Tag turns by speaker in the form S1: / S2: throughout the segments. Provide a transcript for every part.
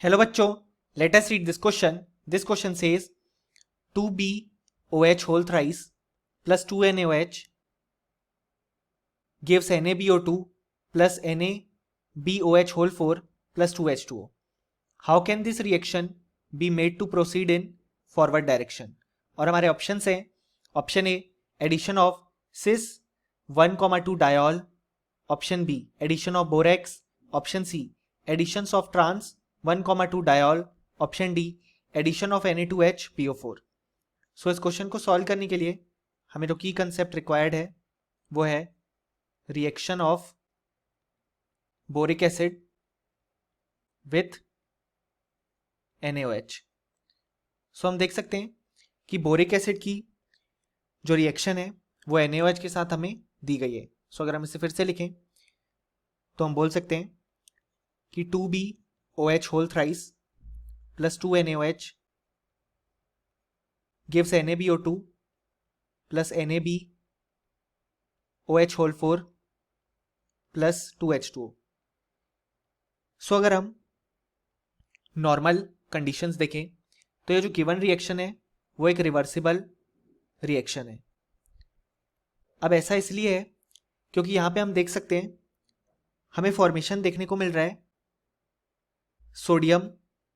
S1: Hello बच्चों, let us read this question. This question says 2BOH whole thrice plus 2NaOH gives NaBO2 plus NaBOH whole 4 plus 2H2O. How can this reaction be made to proceed in forward direction? और हमारे options हैं. Option A addition of cis 1,2 diol, option B addition of borax, option C additions of trans 1,2 diol, option D addition of Na2HPO4. So इस question को solve करने के लिए हमें जो की कंसेप्ट रिक्वायर्ड है वो है reaction of boric acid with NaOH. सो हम देख सकते हैं कि बोरिक एसिड की जो रिएक्शन है वो NaOH के साथ हमें दी गई है. सो अगर हम इसे फिर से लिखें तो हम बोल सकते हैं कि 2BOH whole thrice plus 2NaOH gives NaBO2 plus NaBOH whole 4 plus 2H2O. सो अगर हम नॉर्मल कंडीशंस देखें तो ये जो गिवन रिएक्शन है वो एक रिवर्सिबल रिएक्शन है. अब ऐसा इसलिए है क्योंकि यहाँ पे हम देख सकते हैं हमें फॉर्मेशन देखने को मिल रहा है सोडियम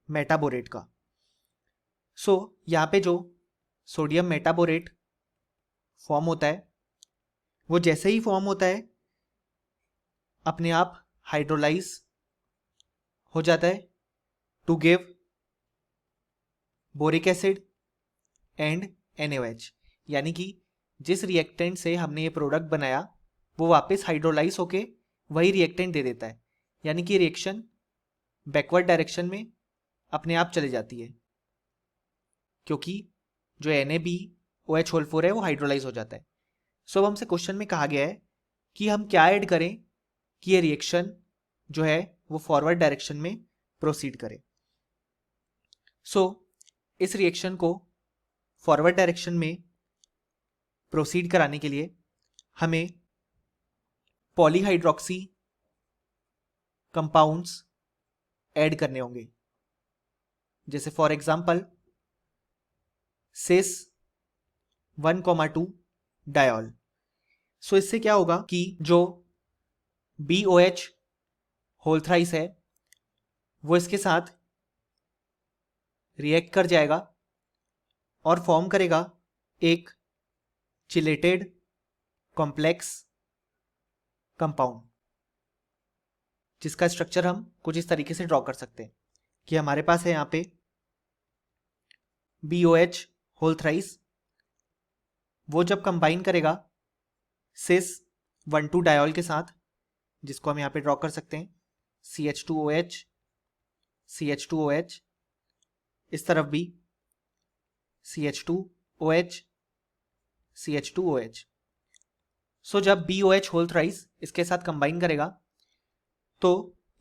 S1: मेटाबोरेट का. सो यहाँ पे जो सोडियम मेटाबोरेट फॉर्म होता है वो जैसे ही फॉर्म होता है अपने आप हाइड्रोलाइज हो जाता है to give boric acid and NaOH. यानी कि जिस रिएक्टेंट से हमने ये प्रोडक्ट बनाया वो वापस हाइड्रोलाइज होके वही रिएक्टेंट दे देता है. यानी कि रिएक्शन बैकवर्ड डायरेक्शन में अपने आप चले जाती है क्योंकि जो NaBOH whole 4 है वो हाइड्रोलाइज हो जाता है. सो अब हमसे क्वेश्चन में कहा गया है कि हम क्या ऐड करें कि ये रिएक्शन जो है वो फॉरवर्ड डायरेक्शन में प्रोसीड करे. सो इस रिएक्शन को फॉरवर्ड डायरेक्शन में प्रोसीड कराने के लिए हमें पॉलीहाइड्रोक्सी कंपाउंड्स ऐड करने होंगे. जैसे फॉर एग्जांपल सिस 1,2 डायोल. सो इससे क्या होगा कि जो BOH होल थ्राइस है वो इसके साथ रिएक्ट कर जाएगा और फॉर्म करेगा एक चिलेटेड कॉम्प्लेक्स कंपाउंड जिसका स्ट्रक्चर हम कुछ इस तरीके से ड्रॉ कर सकते हैं कि हमारे पास है यहाँ पे BOH होल थ्राइस, वो जब कंबाइन करेगा सिस 1,2 डायोल के साथ जिसको हम यहाँ पे ड्रॉ कर सकते हैं CH2OH CH2OH, इस तरफ भी CH2OH CH2OH. सो जब BOH होल थ्राइस इसके साथ कंबाइन करेगा तो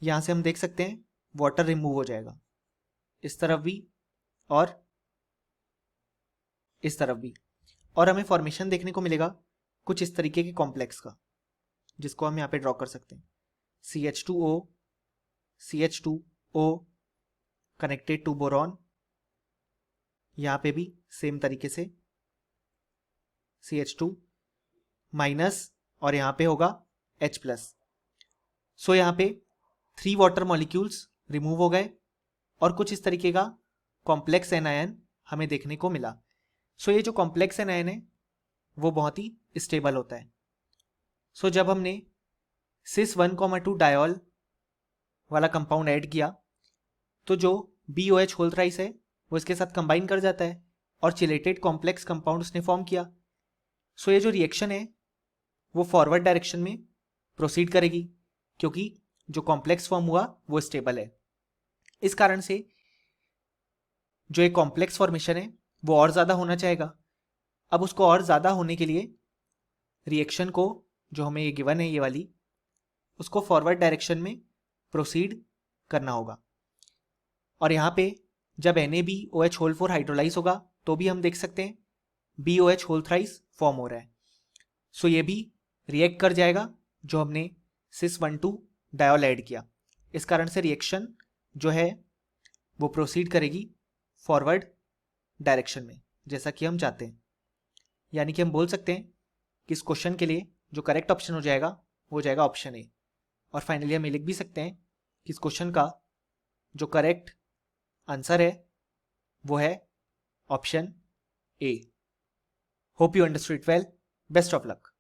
S1: यहाँ से हम देख सकते हैं वाटर रिमूव हो जाएगा इस तरफ भी और इस तरफ भी, और हमें फॉर्मेशन देखने को मिलेगा कुछ इस तरीके के कॉम्प्लेक्स का जिसको हम यहाँ पे ड्रॉ कर सकते हैं CH2O CH2O connected to boron. यहाँ पे भी सेम तरीके से CH2 माइनस और यहाँ पे होगा H+. सो यहाँ पे 3 वाटर मॉलिक्यूल्स रिमूव हो गए और कुछ इस तरीके का कॉम्प्लेक्स एनायन हमें देखने को मिला. सो ये जो कॉम्प्लेक्स एनायन है वो बहुत ही स्टेबल होता है. सो जब हमने सिस 1,2 डायोल वाला कंपाउंड ऐड किया तो जो BOH होल थ्राइस है वो इसके साथ कंबाइन कर जाता है और चिलेटेड कॉम्प्लेक्स कंपाउंड उसने फॉर्म किया. सो ये जो रिएक्शन है वो फॉरवर्ड डायरेक्शन में प्रोसीड करेगी क्योंकि जो कॉम्प्लेक्स फॉर्म हुआ वो स्टेबल है. इस कारण से जो एक कॉम्प्लेक्स फॉर्मेशन है वो और ज़्यादा होना चाहेगा. अब उसको और ज़्यादा होने के लिए रिएक्शन को जो हमें ये गिवन है ये वाली उसको फॉरवर्ड डायरेक्शन में प्रोसीड करना होगा. और यहाँ पे जब NaBOH होल 4 हाइड्रोलाइज होगा तो भी हम देख सकते हैं BOH होल थ्राइस फॉर्म हो रहा है. सो ये भी रिएक्ट कर जाएगा जो हमने सिस 1,2 डायोल ऐड किया. इस कारण से रिएक्शन जो है वो प्रोसीड करेगी फॉरवर्ड डायरेक्शन में, जैसा कि हम चाहते हैं। यानी कि हम बोल सकते हैं कि इस क्वेश्चन के लिए जो करेक्ट ऑप्शन हो जाएगा वो हो जाएगा ऑप्शन ए। और फाइनली हम ये लिख भी सकते हैं कि इस क्वेश्चन का जो करेक्ट आंसर है वो है option A. Hope you understood well. Best of luck.